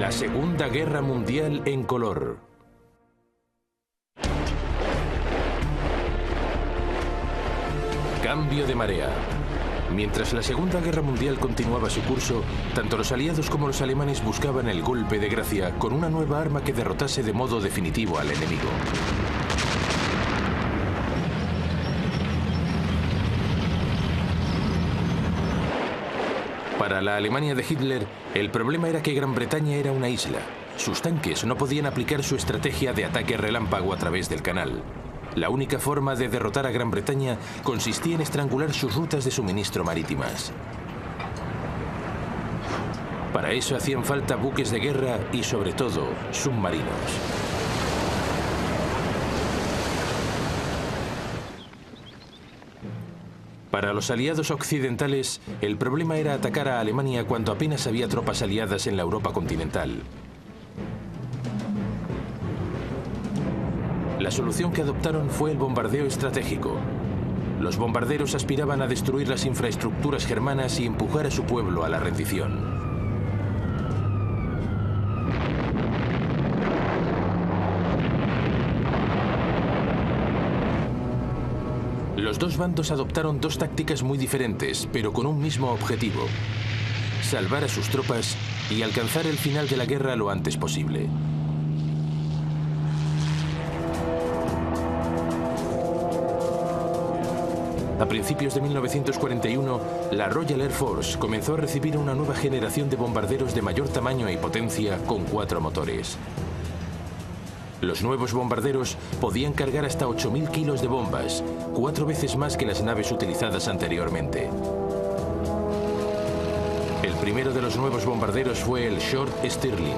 La Segunda Guerra Mundial en color. Cambio de marea. Mientras la Segunda Guerra Mundial continuaba su curso, tanto los aliados como los alemanes buscaban el golpe de gracia con una nueva arma que derrotase de modo definitivo al enemigo. Para la Alemania de Hitler, el problema era que Gran Bretaña era una isla. Sus tanques no podían aplicar su estrategia de ataque relámpago a través del canal. La única forma de derrotar a Gran Bretaña consistía en estrangular sus rutas de suministro marítimas. Para eso hacían falta buques de guerra y, sobre todo, submarinos. Para los aliados occidentales, el problema era atacar a Alemania cuando apenas había tropas aliadas en la Europa continental. La solución que adoptaron fue el bombardeo estratégico. Los bombarderos aspiraban a destruir las infraestructuras germanas y empujar a su pueblo a la rendición. Los dos bandos adoptaron dos tácticas muy diferentes, pero con un mismo objetivo: salvar a sus tropas y alcanzar el final de la guerra lo antes posible. A principios de 1941, la Royal Air Force comenzó a recibir una nueva generación de bombarderos de mayor tamaño y potencia con 4 motores. Los nuevos bombarderos podían cargar hasta 8.000 kilos de bombas, 4 veces más que las naves utilizadas anteriormente. El primero de los nuevos bombarderos fue el Short Stirling.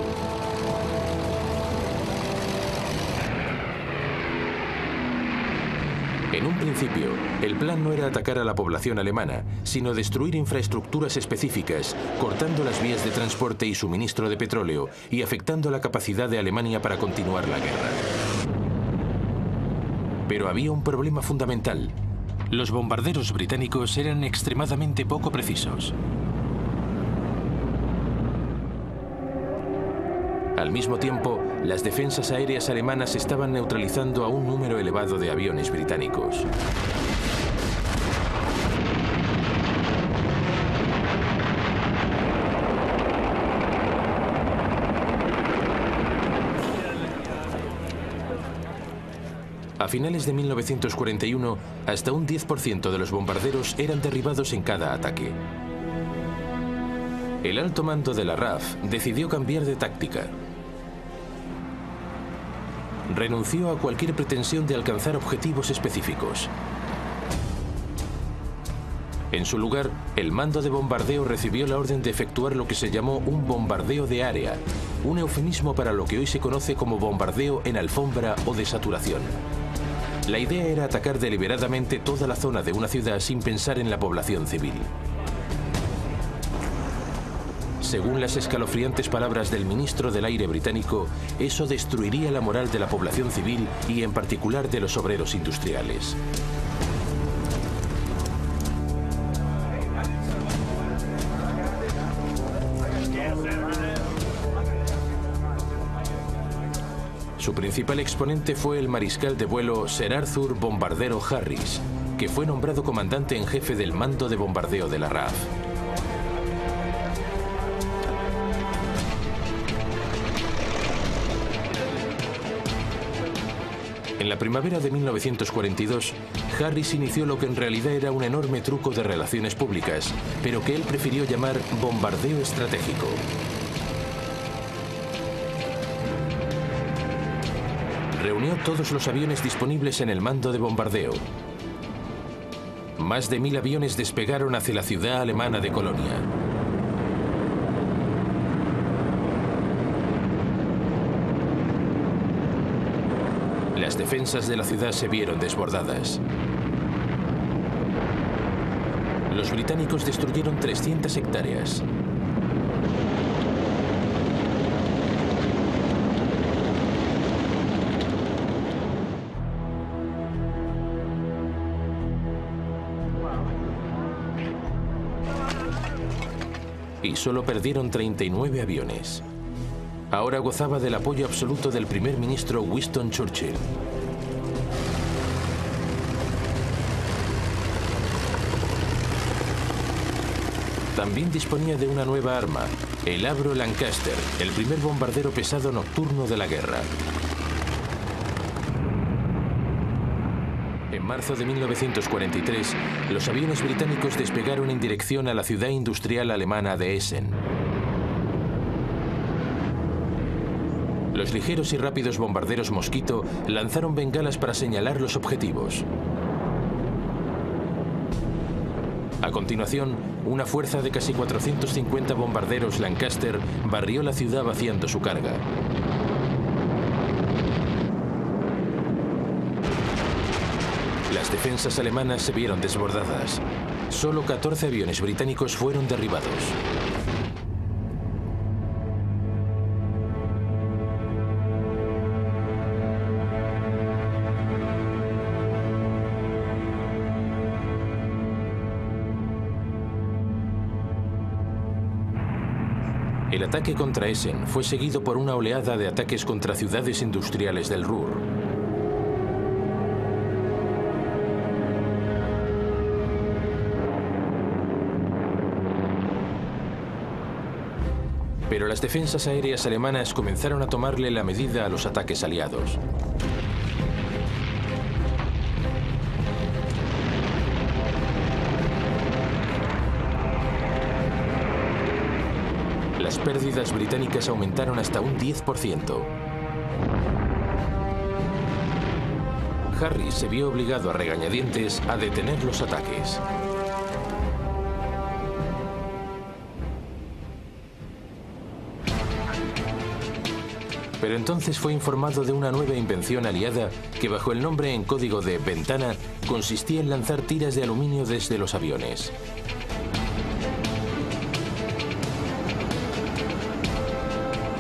En un principio, el plan no era atacar a la población alemana, sino destruir infraestructuras específicas, cortando las vías de transporte y suministro de petróleo y afectando la capacidad de Alemania para continuar la guerra. Pero había un problema fundamental. Los bombarderos británicos eran extremadamente poco precisos. Al mismo tiempo, las defensas aéreas alemanas estaban neutralizando a un número elevado de aviones británicos. A finales de 1941, hasta un 10% de los bombarderos eran derribados en cada ataque. El alto mando de la RAF decidió cambiar de táctica. Renunció a cualquier pretensión de alcanzar objetivos específicos. En su lugar, el mando de bombardeo recibió la orden de efectuar lo que se llamó un bombardeo de área, un eufemismo para lo que hoy se conoce como bombardeo en alfombra o de saturación. La idea era atacar deliberadamente toda la zona de una ciudad sin pensar en la población civil. Según las escalofriantes palabras del ministro del Aire británico, eso destruiría la moral de la población civil y en particular de los obreros industriales. Su principal exponente fue el mariscal de vuelo Sir Arthur Bombardero Harris, que fue nombrado comandante en jefe del mando de bombardeo de la RAF. En la primavera de 1942, Harris inició lo que en realidad era un enorme truco de relaciones públicas, pero que él prefirió llamar bombardeo estratégico. Reunió todos los aviones disponibles en el mando de bombardeo. Más de 1000 aviones despegaron hacia la ciudad alemana de Colonia. Las defensas de la ciudad se vieron desbordadas. Los británicos destruyeron 300 hectáreas. Y solo perdieron 39 aviones. ahora gozaba del apoyo absoluto del primer ministro Winston Churchill. También disponía de una nueva arma, el Avro Lancaster, el primer bombardero pesado nocturno de la guerra. En marzo de 1943, los aviones británicos despegaron en dirección a la ciudad industrial alemana de Essen. Los ligeros y rápidos bombarderos Mosquito lanzaron bengalas para señalar los objetivos. A continuación, una fuerza de casi 450 bombarderos Lancaster barrió la ciudad vaciando su carga. Las defensas alemanas se vieron desbordadas. Solo 14 aviones británicos fueron derribados. El ataque contra Essen fue seguido por una oleada de ataques contra ciudades industriales del Ruhr. Pero las defensas aéreas alemanas comenzaron a tomarle la medida a los ataques aliados. Las pérdidas británicas aumentaron hasta un 10%. Harris se vio obligado a regañadientes a detener los ataques. Pero entonces fue informado de una nueva invención aliada que, bajo el nombre en código de Ventana, consistía en lanzar tiras de aluminio desde los aviones.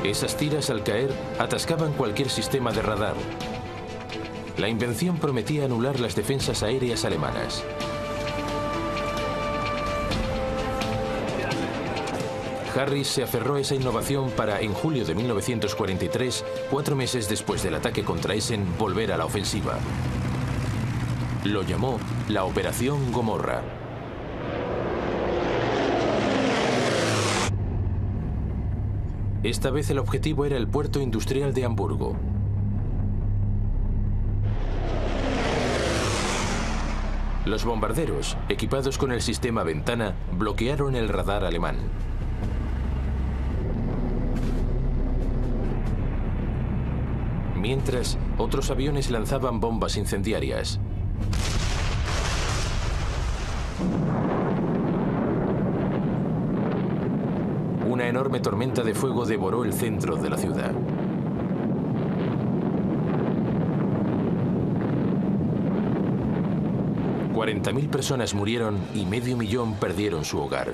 Esas tiras, al caer, atascaban cualquier sistema de radar. La invención prometía anular las defensas aéreas alemanas. Harris se aferró a esa innovación para, en julio de 1943, 4 meses después del ataque contra Essen, volver a la ofensiva. Lo llamó la Operación Gomorra. Esta vez el objetivo era el puerto industrial de Hamburgo. Los bombarderos, equipados con el sistema Ventana, bloquearon el radar alemán. Mientras, otros aviones lanzaban bombas incendiarias. Una enorme tormenta de fuego devoró el centro de la ciudad. $40.000 personas murieron y 500.000 perdieron su hogar.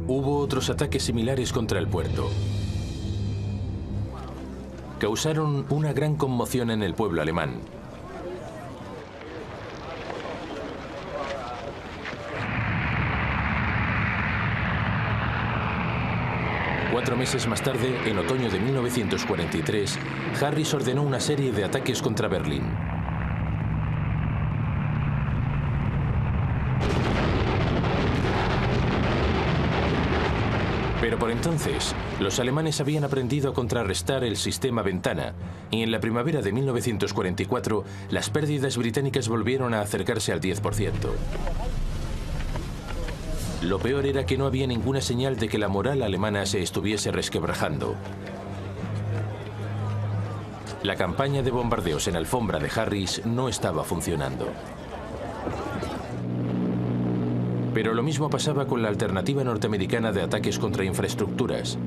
Hubo otros ataques similares contra el puerto. Causaron una gran conmoción en el pueblo alemán. Cuatro meses más tarde, en otoño de 1943, Harris ordenó una serie de ataques contra Berlín. Pero por entonces, los alemanes habían aprendido a contrarrestar el sistema Ventana, y en la primavera de 1944, las pérdidas británicas volvieron a acercarse al 10%. Lo peor era que no había ninguna señal de que la moral alemana se estuviese resquebrajando. La campaña de bombardeos en alfombra de Harris no estaba funcionando. Pero lo mismo pasaba con la alternativa norteamericana de ataques contra infraestructuras.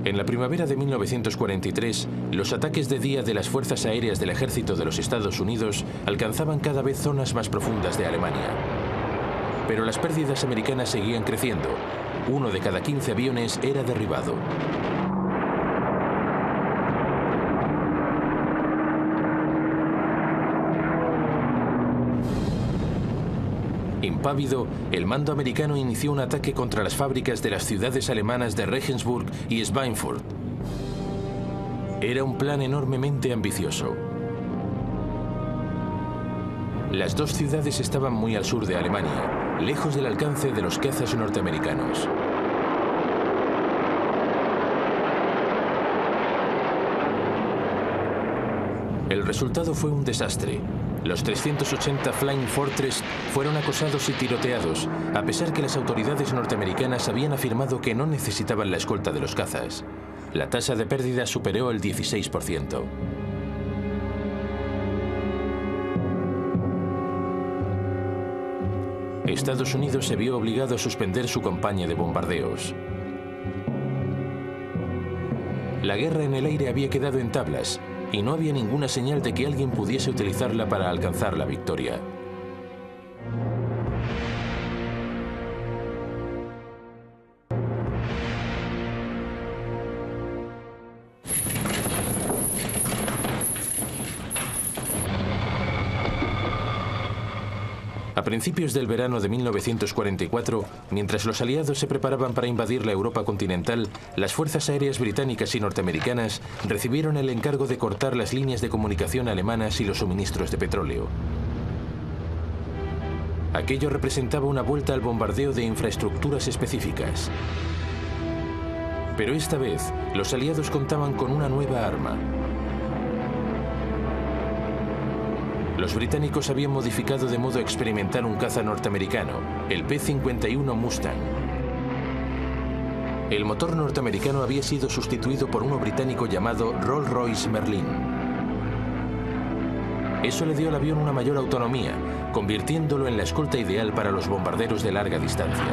En la primavera de 1943, los ataques de día de las fuerzas aéreas del ejército de los Estados Unidos alcanzaban cada vez zonas más profundas de Alemania. Pero las pérdidas americanas seguían creciendo. 1 de cada 15 aviones era derribado. Impávido, el mando americano inició un ataque contra las fábricas de las ciudades alemanas de Regensburg y Schweinfurt. Era un plan enormemente ambicioso. Las dos ciudades estaban muy al sur de Alemania, lejos del alcance de los cazas norteamericanos. El resultado fue un desastre. Los 380 Flying Fortress fueron acosados y tiroteados, a pesar que las autoridades norteamericanas habían afirmado que no necesitaban la escolta de los cazas. La tasa de pérdida superó el 16%. Estados Unidos se vio obligado a suspender su campaña de bombardeos. La guerra en el aire había quedado en tablas, y no había ninguna señal de que alguien pudiese utilizarla para alcanzar la victoria. A principios del verano de 1944, mientras los aliados se preparaban para invadir la Europa continental, las fuerzas aéreas británicas y norteamericanas recibieron el encargo de cortar las líneas de comunicación alemanas y los suministros de petróleo. Aquello representaba una vuelta al bombardeo de infraestructuras específicas. Pero esta vez, los aliados contaban con una nueva arma. Los británicos habían modificado de modo experimental un caza norteamericano, el P-51 Mustang. El motor norteamericano había sido sustituido por uno británico llamado Rolls-Royce Merlin. Eso le dio al avión una mayor autonomía, convirtiéndolo en la escolta ideal para los bombarderos de larga distancia.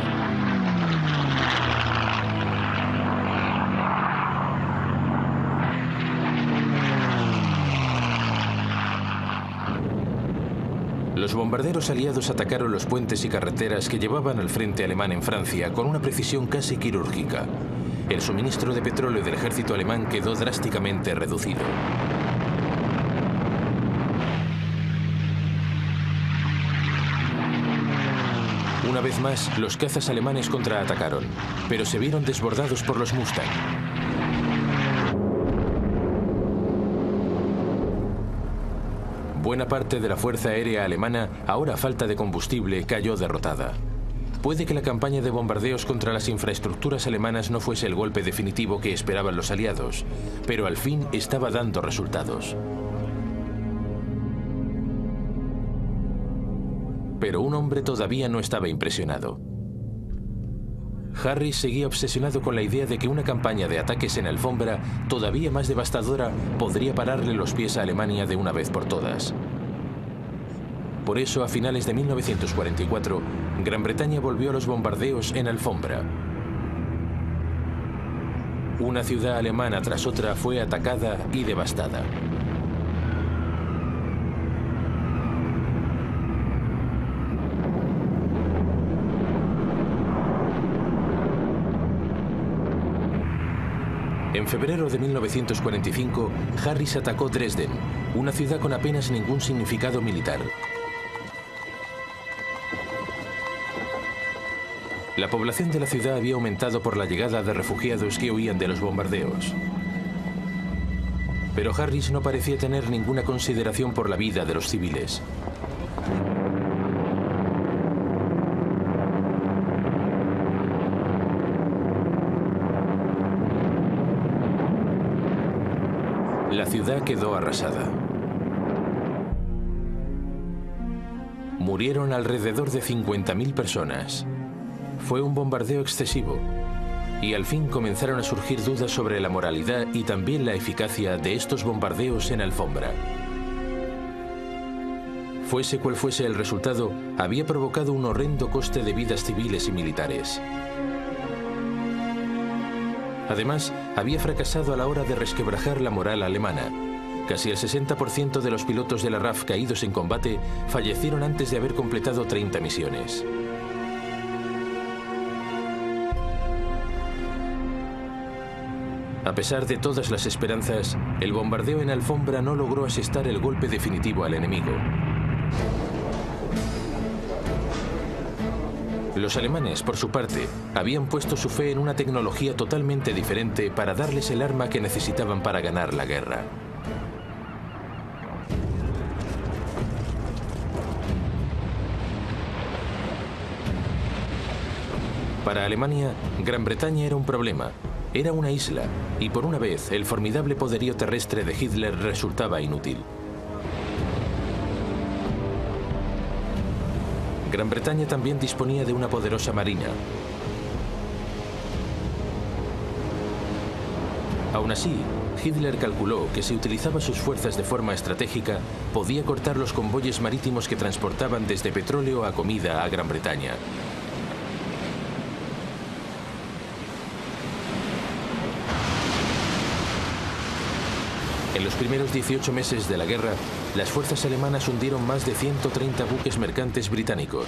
Los bombarderos aliados atacaron los puentes y carreteras que llevaban al frente alemán en Francia con una precisión casi quirúrgica. El suministro de petróleo del ejército alemán quedó drásticamente reducido. Una vez más, los cazas alemanes contraatacaron, pero se vieron desbordados por los Mustang. Buena parte de la fuerza aérea alemana, ahora a falta de combustible, cayó derrotada. Puede que la campaña de bombardeos contra las infraestructuras alemanas no fuese el golpe definitivo que esperaban los aliados, pero al fin estaba dando resultados. Pero un hombre todavía no estaba impresionado. Harris seguía obsesionado con la idea de que una campaña de ataques en alfombra, todavía más devastadora, podría pararle los pies a Alemania de una vez por todas. Por eso, a finales de 1944, Gran Bretaña volvió a los bombardeos en alfombra. Una ciudad alemana tras otra fue atacada y devastada. En febrero de 1945, Harris atacó Dresden, una ciudad con apenas ningún significado militar. La población de la ciudad había aumentado por la llegada de refugiados que huían de los bombardeos. Pero Harris no parecía tener ninguna consideración por la vida de los civiles. La ciudad quedó arrasada. Murieron alrededor de 50.000 personas. Fue un bombardeo excesivo, y al fin comenzaron a surgir dudas sobre la moralidad y también la eficacia de estos bombardeos en alfombra. Fuese cual fuese el resultado, había provocado un horrendo coste de vidas civiles y militares. Además, había fracasado a la hora de resquebrajar la moral alemana. Casi el 60% de los pilotos de la RAF caídos en combate fallecieron antes de haber completado 30 misiones. A pesar de todas las esperanzas, el bombardeo en alfombra no logró asestar el golpe definitivo al enemigo. Los alemanes, por su parte, habían puesto su fe en una tecnología totalmente diferente para darles el arma que necesitaban para ganar la guerra. Para Alemania, Gran Bretaña era un problema. Era una isla, y por una vez el formidable poderío terrestre de Hitler resultaba inútil. Gran Bretaña también disponía de una poderosa marina. Aún así, Hitler calculó que si utilizaba sus fuerzas de forma estratégica, podía cortar los convoyes marítimos que transportaban desde petróleo a comida a Gran Bretaña. En los primeros 18 meses de la guerra, las fuerzas alemanas hundieron más de 130 buques mercantes británicos.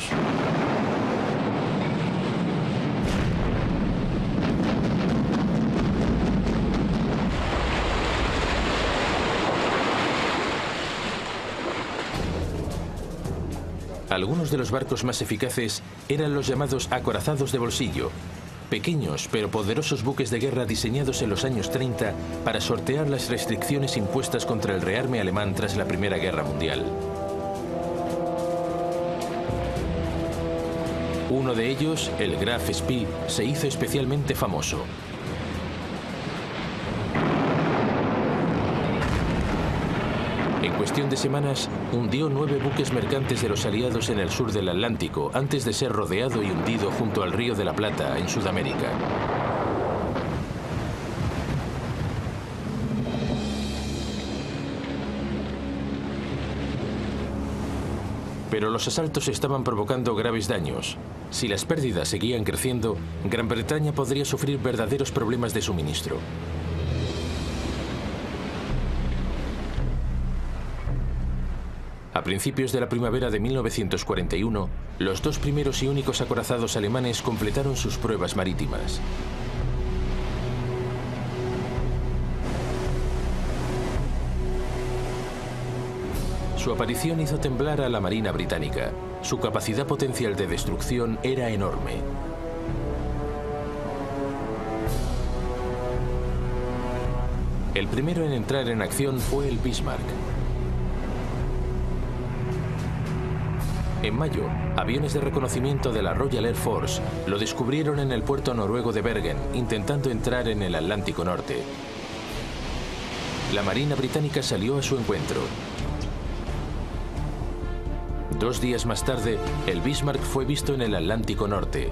Algunos de los barcos más eficaces eran los llamados acorazados de bolsillo, pequeños pero poderosos buques de guerra diseñados en los años 30 para sortear las restricciones impuestas contra el rearme alemán tras la Primera Guerra Mundial. Uno de ellos, el Graf Spee, se hizo especialmente famoso. En cuestión de semanas, hundió 9 buques mercantes de los aliados en el sur del Atlántico, antes de ser rodeado y hundido junto al Río de la Plata, en Sudamérica. Pero los asaltos estaban provocando graves daños. Si las pérdidas seguían creciendo, Gran Bretaña podría sufrir verdaderos problemas de suministro. A principios de la primavera de 1941, los 2 primeros y únicos acorazados alemanes completaron sus pruebas marítimas. Su aparición hizo temblar a la Marina británica. Su capacidad potencial de destrucción era enorme. El primero en entrar en acción fue el Bismarck. En mayo, aviones de reconocimiento de la Royal Air Force lo descubrieron en el puerto noruego de Bergen, intentando entrar en el Atlántico Norte. La Marina británica salió a su encuentro. 2 días más tarde, el Bismarck fue visto en el Atlántico Norte.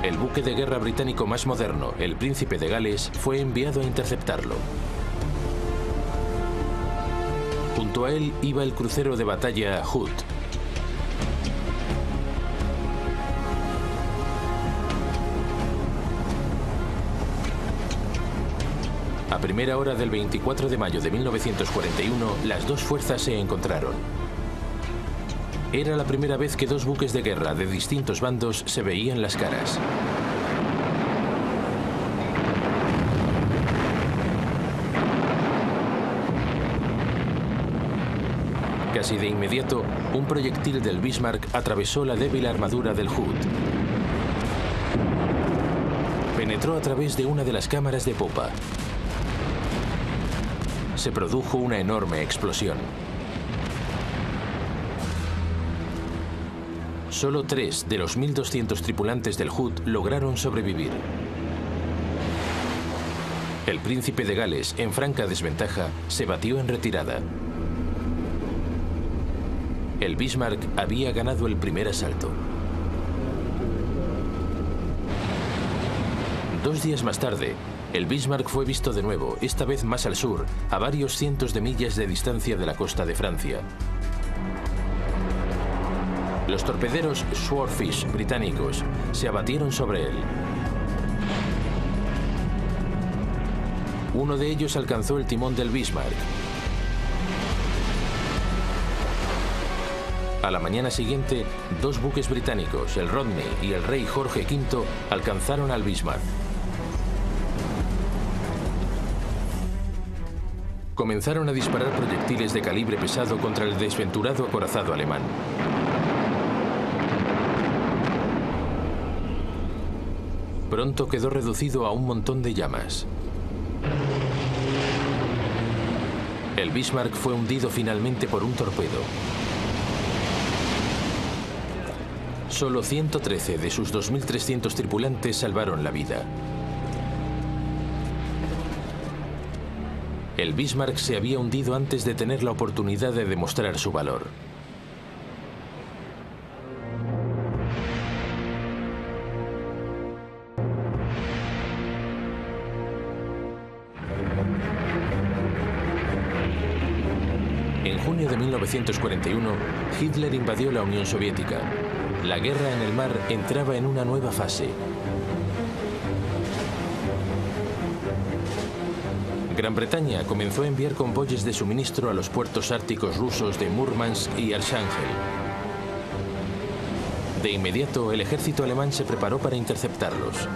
El buque de guerra británico más moderno, el Príncipe de Gales, fue enviado a interceptarlo. Junto a él iba el crucero de batalla Hood. A primera hora del 24 de mayo de 1941, las 2 fuerzas se encontraron. Era la primera vez que 2 buques de guerra de distintos bandos se veían las caras. Casi de inmediato, un proyectil del Bismarck atravesó la débil armadura del Hood. Penetró a través de una de las cámaras de popa. Se produjo una enorme explosión. Solo 3 de los 1.200 tripulantes del Hood lograron sobrevivir. El Príncipe de Gales, en franca desventaja, se batió en retirada. El Bismarck había ganado el primer asalto. 2 días más tarde, el Bismarck fue visto de nuevo, esta vez más al sur, a varios cientos de millas de distancia de la costa de Francia. Los torpederos Swordfish británicos se abatieron sobre él. Uno de ellos alcanzó el timón del Bismarck. A la mañana siguiente, 2 buques británicos, el Rodney y el Rey Jorge V, alcanzaron al Bismarck. comenzaron a disparar proyectiles de calibre pesado contra el desventurado acorazado alemán. Pronto quedó reducido a un montón de llamas. El Bismarck fue hundido finalmente por un torpedo. Solo 113 de sus 2.300 tripulantes salvaron la vida. El Bismarck se había hundido antes de tener la oportunidad de demostrar su valor. En junio de 1941, Hitler invadió la Unión Soviética. La guerra en el mar entraba en una nueva fase. Gran Bretaña comenzó a enviar convoyes de suministro a los puertos árticos rusos de Murmansk y Archángel. De inmediato, el ejército alemán se preparó para interceptarlos.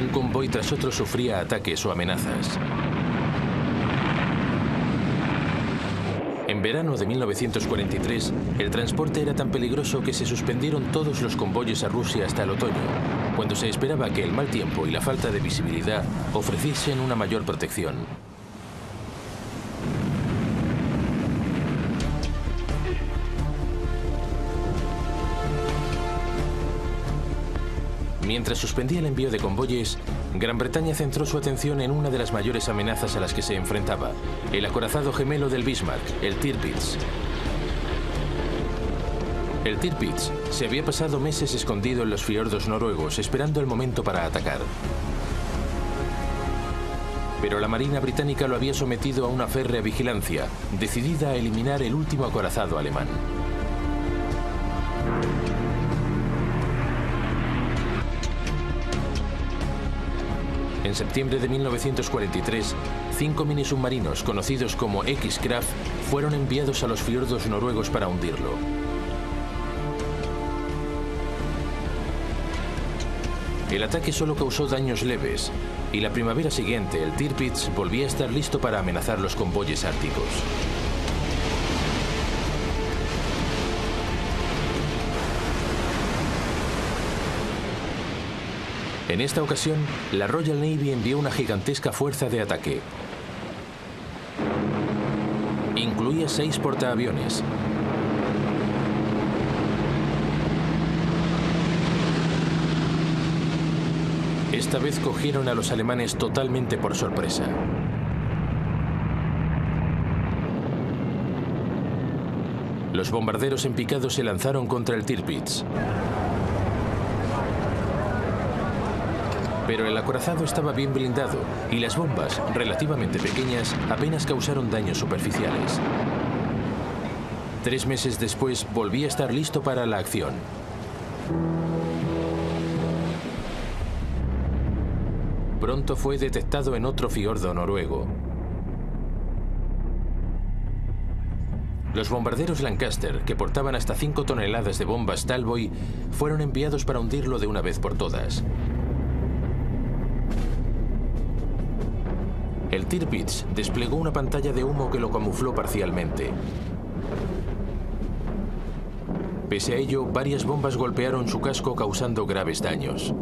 Un convoy tras otro sufría ataques o amenazas. En verano de 1943, el transporte era tan peligroso que se suspendieron todos los convoyes a Rusia hasta el otoño, cuando se esperaba que el mal tiempo y la falta de visibilidad ofreciesen una mayor protección. Mientras suspendía el envío de convoyes, Gran Bretaña centró su atención en una de las mayores amenazas a las que se enfrentaba, el acorazado gemelo del Bismarck, el Tirpitz. El Tirpitz se había pasado meses escondido en los fiordos noruegos, esperando el momento para atacar. Pero la Marina británica lo había sometido a una férrea vigilancia, decidida a eliminar el último acorazado alemán. En septiembre de 1943, 5 minisubmarinos, conocidos como X-Kraft, fueron enviados a los fiordos noruegos para hundirlo. El ataque solo causó daños leves, y la primavera siguiente el Tirpitz volvía a estar listo para amenazar los convoyes árticos. En esta ocasión, la Royal Navy envió una gigantesca fuerza de ataque. Incluía 6 portaaviones. Esta vez cogieron a los alemanes totalmente por sorpresa. Los bombarderos en picado se lanzaron contra el Tirpitz. Pero el acorazado estaba bien blindado y las bombas, relativamente pequeñas, apenas causaron daños superficiales. 3 meses después volvía a estar listo para la acción. Pronto fue detectado en otro fiordo noruego. Los bombarderos Lancaster, que portaban hasta 5 toneladas de bombas Talboy, fueron enviados para hundirlo de una vez por todas. El Tirpitz desplegó una pantalla de humo que lo camufló parcialmente. Pese a ello, varias bombas golpearon su casco causando graves daños.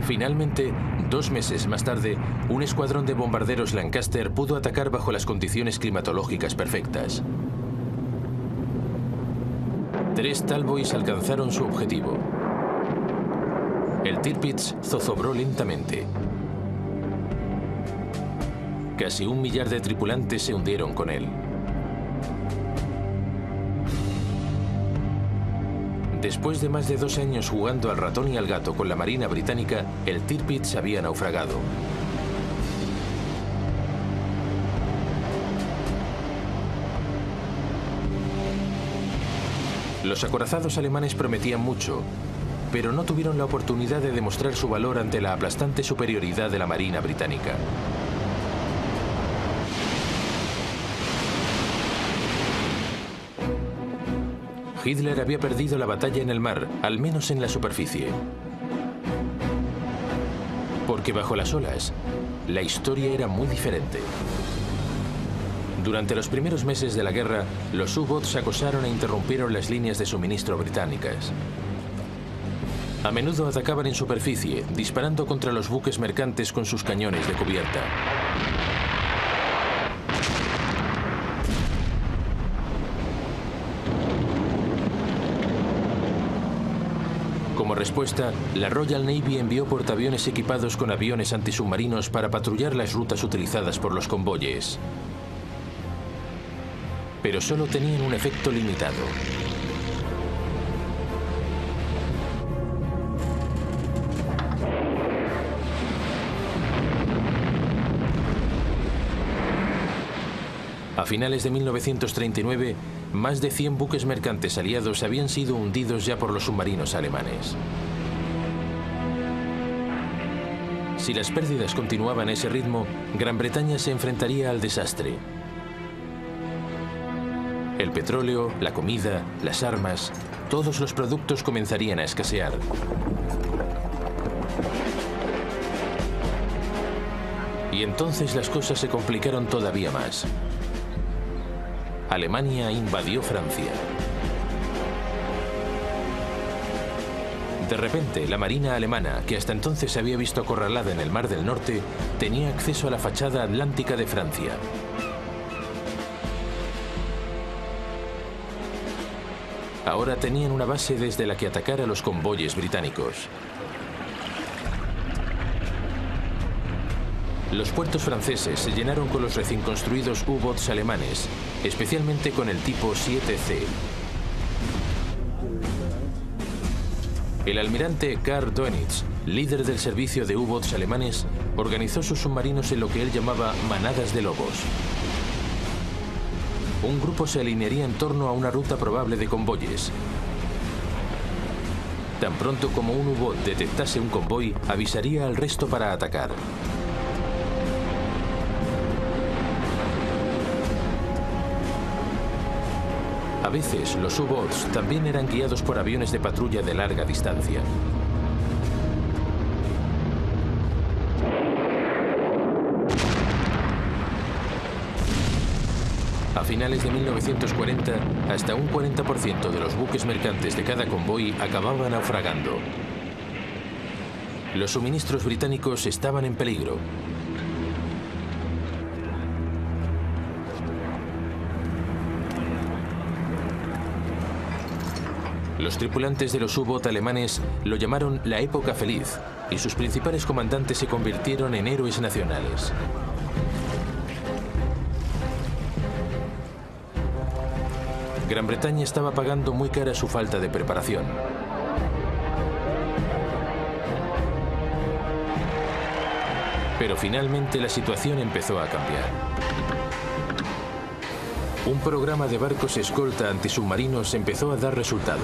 Finalmente, 2 meses más tarde, un escuadrón de bombarderos Lancaster pudo atacar bajo las condiciones climatológicas perfectas. 3 Talboys alcanzaron su objetivo. El Tirpitz zozobró lentamente. Casi 1 millar de tripulantes se hundieron con él. Después de más de 2 años jugando al ratón y al gato con la Marina británica, el Tirpitz había naufragado. Los acorazados alemanes prometían mucho, pero no tuvieron la oportunidad de demostrar su valor ante la aplastante superioridad de la Marina británica. Hitler había perdido la batalla en el mar, al menos en la superficie. Porque bajo las olas, la historia era muy diferente. Durante los primeros meses de la guerra, los U-boats acosaron e interrumpieron las líneas de suministro británicas. A menudo atacaban en superficie, disparando contra los buques mercantes con sus cañones de cubierta. Como respuesta, la Royal Navy envió portaaviones equipados con aviones antisubmarinos para patrullar las rutas utilizadas por los convoyes. Pero solo tenían un efecto limitado. A finales de 1939, más de 100 buques mercantes aliados habían sido hundidos ya por los submarinos alemanes. Si las pérdidas continuaban a ese ritmo, Gran Bretaña se enfrentaría al desastre. El petróleo, la comida, las armas, todos los productos comenzarían a escasear. Y entonces las cosas se complicaron todavía más. Alemania invadió Francia. De repente, la marina alemana, que hasta entonces se había visto acorralada en el Mar del Norte, tenía acceso a la fachada atlántica de Francia. Ahora tenían una base desde la que atacar a los convoyes británicos. Los puertos franceses se llenaron con los recién construidos U-boats alemanes, especialmente con el tipo 7C. El almirante Karl Dönitz, líder del servicio de U-boats alemanes, organizó sus submarinos en lo que él llamaba manadas de lobos. Un grupo se alinearía en torno a una ruta probable de convoyes. Tan pronto como un U-boat detectase un convoy, avisaría al resto para atacar. A veces, los U-boats también eran guiados por aviones de patrulla de larga distancia. A finales de 1940, hasta un 40% de los buques mercantes de cada convoy acababan naufragando. Los suministros británicos estaban en peligro. Los tripulantes de los U-boat alemanes lo llamaron la época feliz, y sus principales comandantes se convirtieron en héroes nacionales. Gran Bretaña estaba pagando muy cara su falta de preparación. Pero finalmente la situación empezó a cambiar. Un programa de barcos escolta antisubmarinos empezó a dar resultados.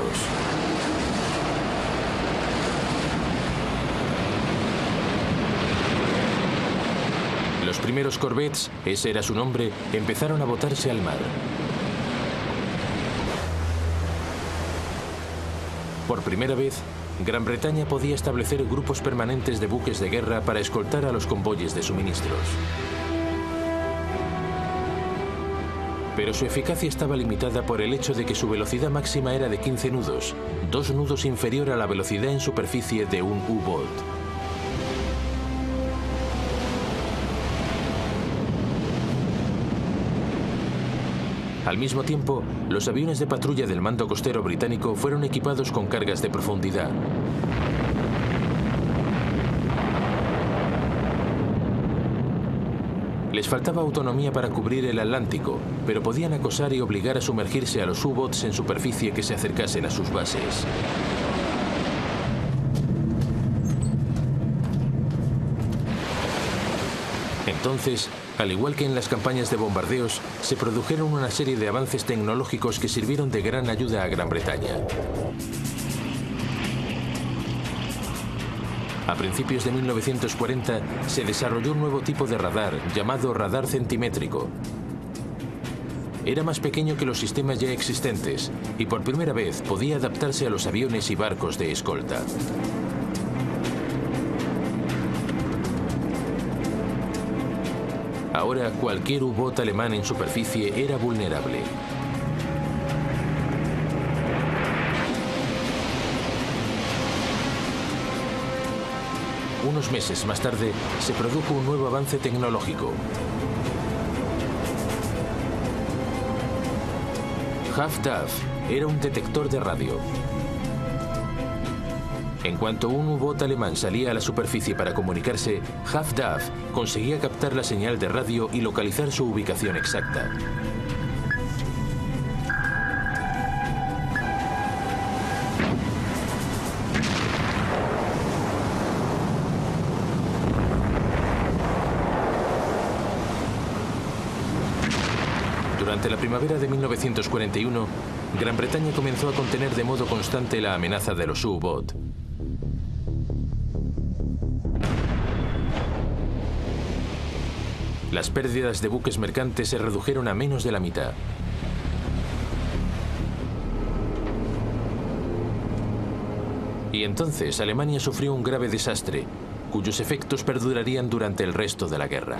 Los primeros corvettes, ese era su nombre, empezaron a botarse al mar. Por primera vez, Gran Bretaña podía establecer grupos permanentes de buques de guerra para escoltar a los convoyes de suministros. Pero su eficacia estaba limitada por el hecho de que su velocidad máxima era de 15 nudos, 2 nudos inferior a la velocidad en superficie de un U-boat. Al mismo tiempo, los aviones de patrulla del mando costero británico fueron equipados con cargas de profundidad. Les faltaba autonomía para cubrir el Atlántico, pero podían acosar y obligar a sumergirse a los U-boats en superficie que se acercasen a sus bases. Entonces, al igual que en las campañas de bombardeos, se produjeron una serie de avances tecnológicos que sirvieron de gran ayuda a Gran Bretaña. A principios de 1940 se desarrolló un nuevo tipo de radar llamado radar centimétrico. era más pequeño que los sistemas ya existentes y por primera vez podía adaptarse a los aviones y barcos de escolta. Ahora cualquier U-Boot alemán en superficie era vulnerable. Unos meses más tarde se produjo un nuevo avance tecnológico. Half-Duff era un detector de radio. En cuanto un U-Boot alemán salía a la superficie para comunicarse, Half-Duff conseguía captar la señal de radio y localizar su ubicación exacta. Durante la primavera de 1941, Gran Bretaña comenzó a contener de modo constante la amenaza de los U-Boot. Las pérdidas de buques mercantes se redujeron a menos de la mitad. Y entonces Alemania sufrió un grave desastre, cuyos efectos perdurarían durante el resto de la guerra.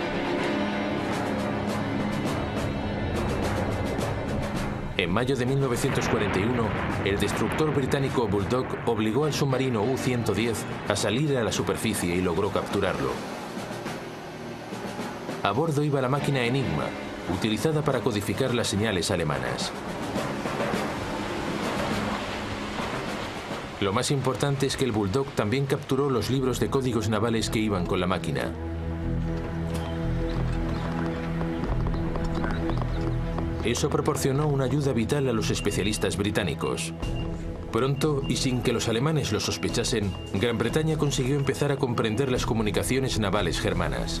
En mayo de 1941, el destructor británico Bulldog obligó al submarino U-110 a salir a la superficie y logró capturarlo. A bordo iba la máquina Enigma, utilizada para codificar las señales alemanas. Lo más importante es que el Bulldog también capturó los libros de códigos navales que iban con la máquina. Eso proporcionó una ayuda vital a los especialistas británicos. Pronto, y sin que los alemanes lo sospechasen, Gran Bretaña consiguió empezar a comprender las comunicaciones navales germanas.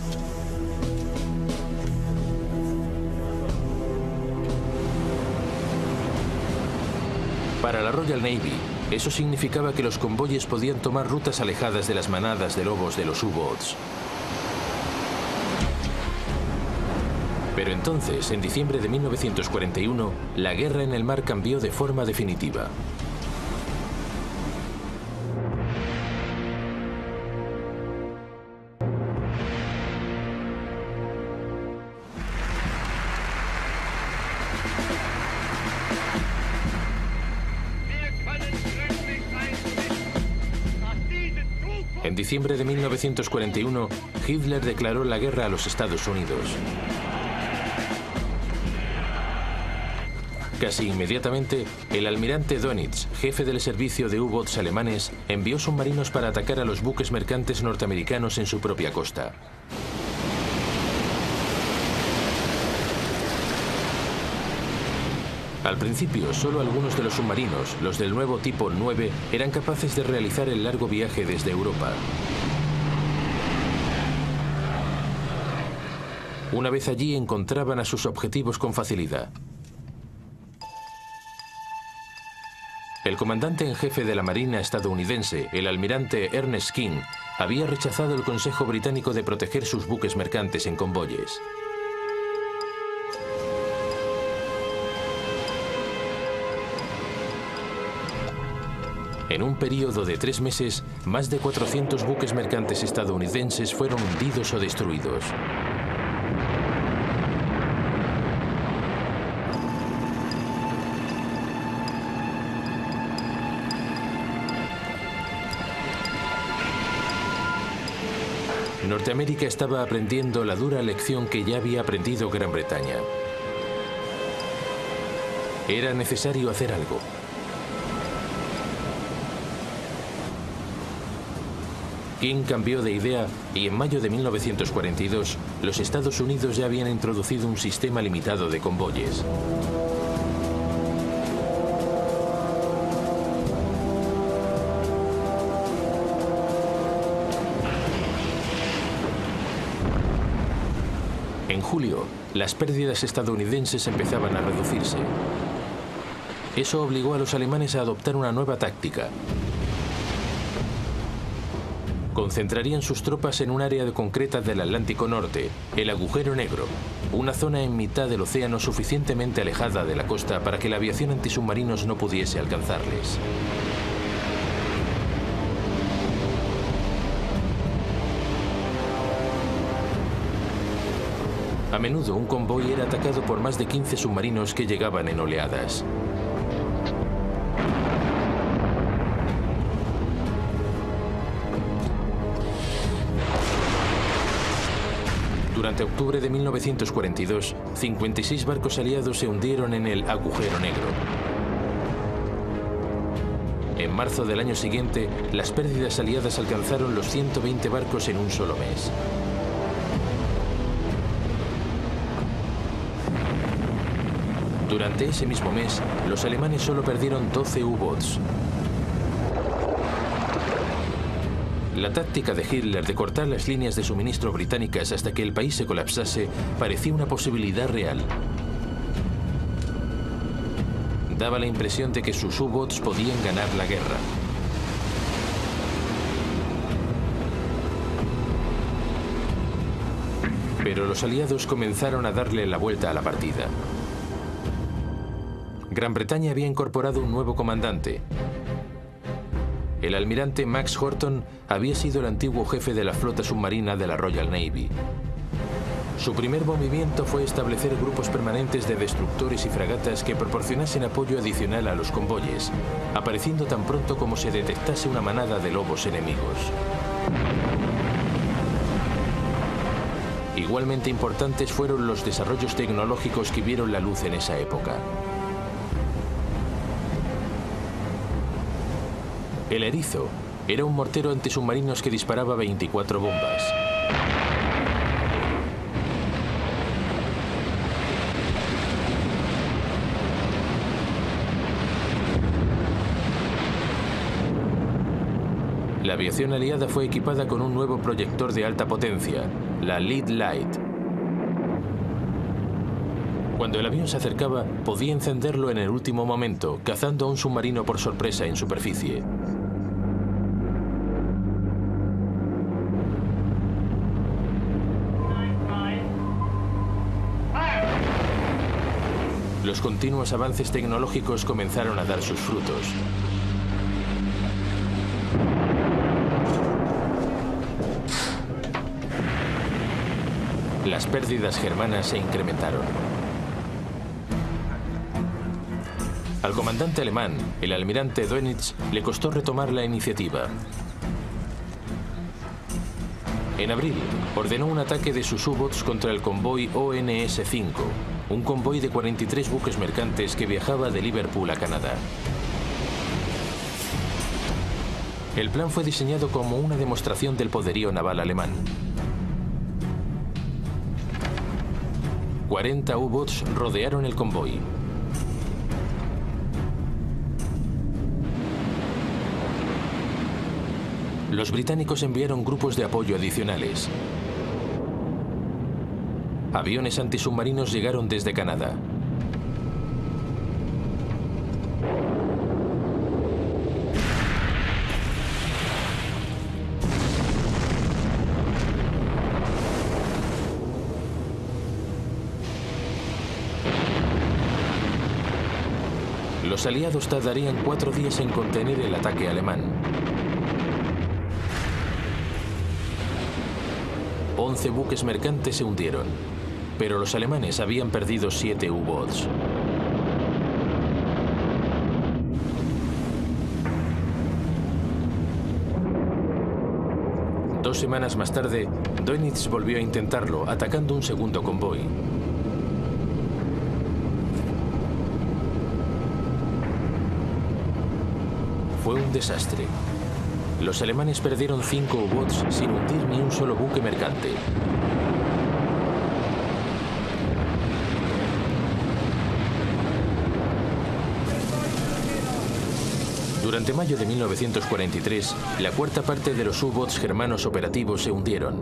Para la Royal Navy, eso significaba que los convoyes podían tomar rutas alejadas de las manadas de lobos de los U-Boats. Pero entonces, en diciembre de 1941, la guerra en el mar cambió de forma definitiva. En diciembre de 1941, Hitler declaró la guerra a los Estados Unidos. Casi inmediatamente, el almirante Dönitz, jefe del servicio de U-Boats alemanes, envió submarinos para atacar a los buques mercantes norteamericanos en su propia costa. Al principio, solo algunos de los submarinos, los del nuevo tipo 9, eran capaces de realizar el largo viaje desde Europa. Una vez allí, encontraban a sus objetivos con facilidad. El comandante en jefe de la Marina estadounidense, el almirante Ernest King, había rechazado el Consejo Británico de proteger sus buques mercantes en convoyes. En un periodo de 3 meses, más de 400 buques mercantes estadounidenses fueron hundidos o destruidos. Norteamérica estaba aprendiendo la dura lección que ya había aprendido Gran Bretaña. Era necesario hacer algo. King cambió de idea y en mayo de 1942 los Estados Unidos ya habían introducido un sistema limitado de convoyes. En julio, las pérdidas estadounidenses empezaban a reducirse. Eso obligó a los alemanes a adoptar una nueva táctica. concentrarían sus tropas en un área concreta del Atlántico Norte, el Agujero Negro, una zona en mitad del océano suficientemente alejada de la costa para que la aviación antisubmarinos no pudiese alcanzarles. A menudo un convoy era atacado por más de 15 submarinos que llegaban en oleadas. Durante octubre de 1942, 56 barcos aliados se hundieron en el Agujero Negro. En marzo del año siguiente, las pérdidas aliadas alcanzaron los 120 barcos en un solo mes. Durante ese mismo mes, los alemanes solo perdieron 12 U-boats. La táctica de Hitler de cortar las líneas de suministro británicas hasta que el país se colapsase parecía una posibilidad real. Daba la impresión de que sus U-boats podían ganar la guerra. Pero los aliados comenzaron a darle la vuelta a la partida. Gran Bretaña había incorporado un nuevo comandante. El almirante Max Horton había sido el antiguo jefe de la flota submarina de la Royal Navy. Su primer movimiento fue establecer grupos permanentes de destructores y fragatas que proporcionasen apoyo adicional a los convoyes, apareciendo tan pronto como se detectase una manada de lobos enemigos. Igualmente importantes fueron los desarrollos tecnológicos que vieron la luz en esa época. El Erizo era un mortero antisubmarinos que disparaba 24 bombas. La aviación aliada fue equipada con un nuevo proyector de alta potencia, la Lead Light. Cuando el avión se acercaba, podía encenderlo en el último momento, cazando a un submarino por sorpresa en superficie. Los continuos avances tecnológicos comenzaron a dar sus frutos. Las pérdidas germanas se incrementaron. Al comandante alemán, el almirante Dönitz, le costó retomar la iniciativa. En abril, ordenó un ataque de sus U-boats contra el convoy ONS-5, un convoy de 43 buques mercantes que viajaba de Liverpool a Canadá. El plan fue diseñado como una demostración del poderío naval alemán. 40 U-boats rodearon el convoy. Los británicos enviaron grupos de apoyo adicionales. Aviones antisubmarinos llegaron desde Canadá. Los aliados tardarían 4 días en contener el ataque alemán. 11 buques mercantes se hundieron, pero los alemanes habían perdido 7 U-boats. Dos semanas más tarde, Dönitz volvió a intentarlo, atacando un segundo convoy. Fue un desastre. Los alemanes perdieron 5 U-boats sin hundir ni un solo buque mercante. Durante mayo de 1943, la cuarta parte de los U-boats germanos operativos se hundieron.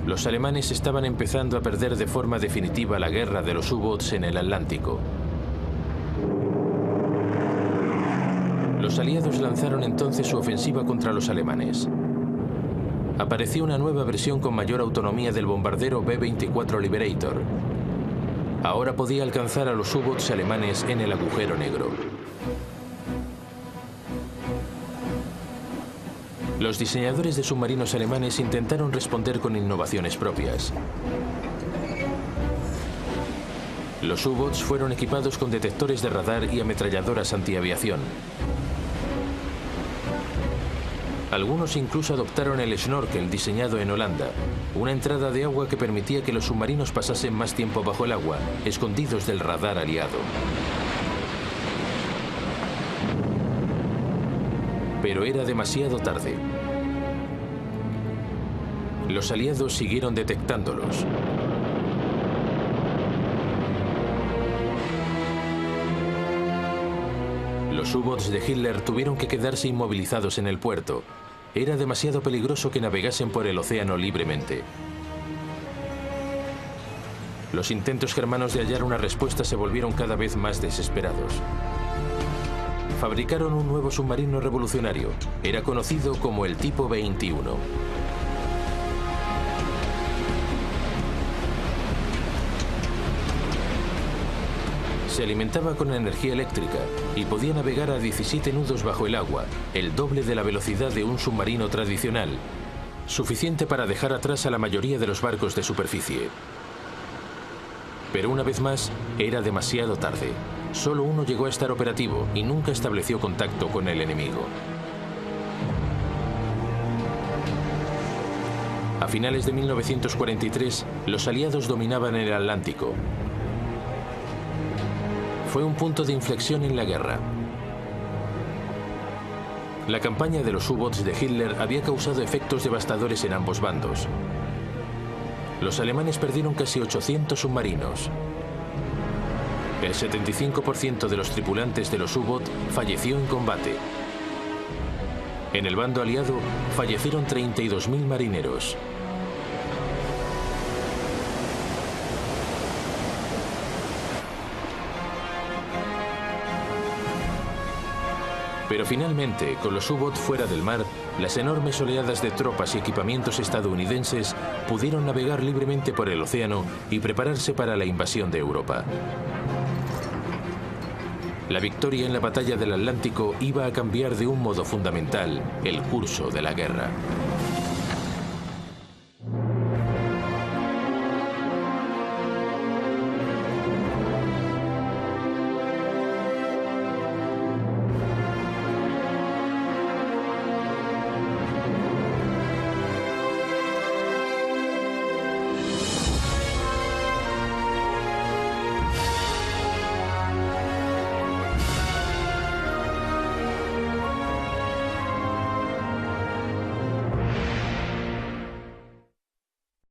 Los alemanes estaban empezando a perder de forma definitiva la guerra de los U-boats en el Atlántico. Los aliados lanzaron entonces su ofensiva contra los alemanes. Apareció una nueva versión con mayor autonomía del bombardero B-24 Liberator. Ahora podía alcanzar a los U-boats alemanes en el agujero negro. Los diseñadores de submarinos alemanes intentaron responder con innovaciones propias. Los U-boats fueron equipados con detectores de radar y ametralladoras antiaviación. Algunos incluso adoptaron el snorkel diseñado en Holanda, una entrada de agua que permitía que los submarinos pasasen más tiempo bajo el agua, escondidos del radar aliado. Pero era demasiado tarde. Los aliados siguieron detectándolos. Los U-boats de Hitler tuvieron que quedarse inmovilizados en el puerto. Era demasiado peligroso que navegasen por el océano libremente. Los intentos germanos de hallar una respuesta se volvieron cada vez más desesperados. Fabricaron un nuevo submarino revolucionario. Era conocido como el Tipo 21. Se alimentaba con energía eléctrica y podía navegar a 17 nudos bajo el agua, el doble de la velocidad de un submarino tradicional, suficiente para dejar atrás a la mayoría de los barcos de superficie. Pero una vez más, era demasiado tarde. Solo uno llegó a estar operativo y nunca estableció contacto con el enemigo. A finales de 1943, los aliados dominaban el Atlántico. Fue un punto de inflexión en la guerra. La campaña de los U-boats de Hitler había causado efectos devastadores en ambos bandos. Los alemanes perdieron casi 800 submarinos. El 75% de los tripulantes de los U-boat falleció en combate. En el bando aliado fallecieron 32.000 marineros. Pero finalmente, con los U-boats fuera del mar, las enormes oleadas de tropas y equipamientos estadounidenses pudieron navegar libremente por el océano y prepararse para la invasión de Europa. La victoria en la batalla del Atlántico iba a cambiar de un modo fundamental el curso de la guerra.